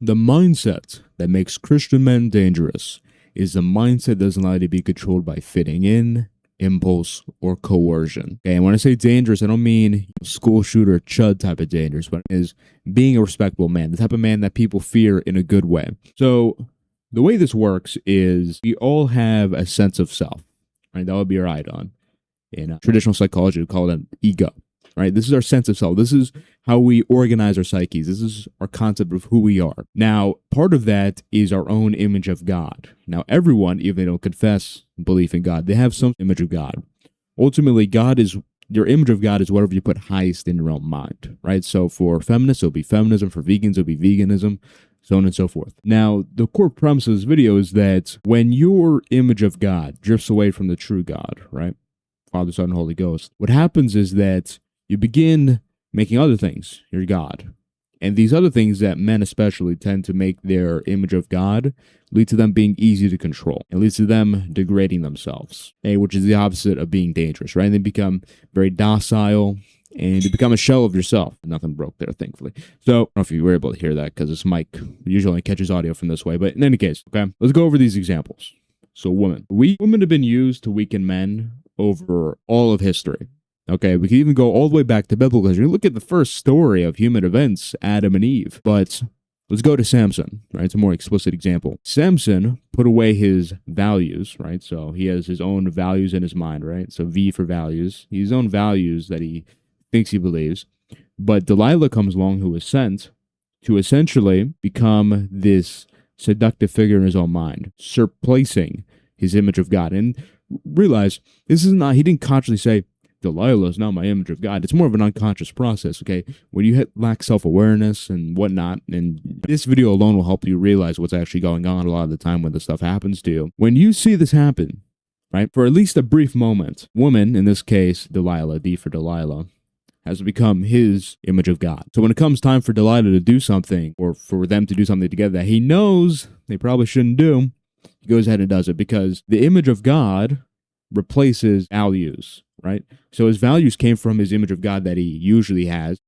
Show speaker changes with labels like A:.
A: The mindset that makes Christian men dangerous is the mindset that doesn't allow you to be controlled by fitting in, impulse, or coercion. Okay, and when I say dangerous, I don't mean school shooter chud type of dangerous, but it is being a respectable man, the type of man that people fear in a good way. So the way this works is we all have a sense of self, right? That would be our idon. In traditional psychology, we call it an ego, right? This is our sense of self. This is how we organize our psyches. This is our concept of who we are. Now, part of that is our own image of God. Now, everyone, even if they don't confess belief in God, they have some image of God. Ultimately, your image of God is whatever you put highest in your own mind, right? So for feminists, it'll be feminism. For vegans, it'll be veganism, so on and so forth. Now, the core premise of this video is that when your image of God drifts away from the true God, right? Father, Son, and Holy Ghost, what happens is that you begin making other things your God. And these other things that men especially tend to make their image of God lead to them being easy to control. It leads to them degrading themselves, which is the opposite of being dangerous, right? And they become very docile and you become a shell of yourself. Nothing broke there, thankfully. So I don't know if you were able to hear that because this mic usually only catches audio from this way. But in any case, okay, let's go over these examples. So women have been used to weaken men over all of history. Okay, we can even go all the way back to biblical history. Look at the first story of human events, Adam and Eve. But let's go to Samson, right? It's a more explicit example. Samson put away his values, right? So he has his own values in his mind, right? So V for values. His own values that he thinks he believes. But Delilah comes along, who was sent to essentially become this seductive figure in his own mind, surplacing his image of God. And realize this is not, he didn't consciously say, Delilah is not my image of God. It's more of an unconscious process, okay? When you lack self-awareness and whatnot, and this video alone will help you realize what's actually going on a lot of the time when this stuff happens to you. When you see this happen, right, for at least a brief moment, woman, in this case, Delilah, D for Delilah, has become his image of God. So when it comes time for Delilah to do something, or for them to do something together that he knows they probably shouldn't do, he goes ahead and does it because the image of God replaces values, right? So his values came from his image of God that he usually has.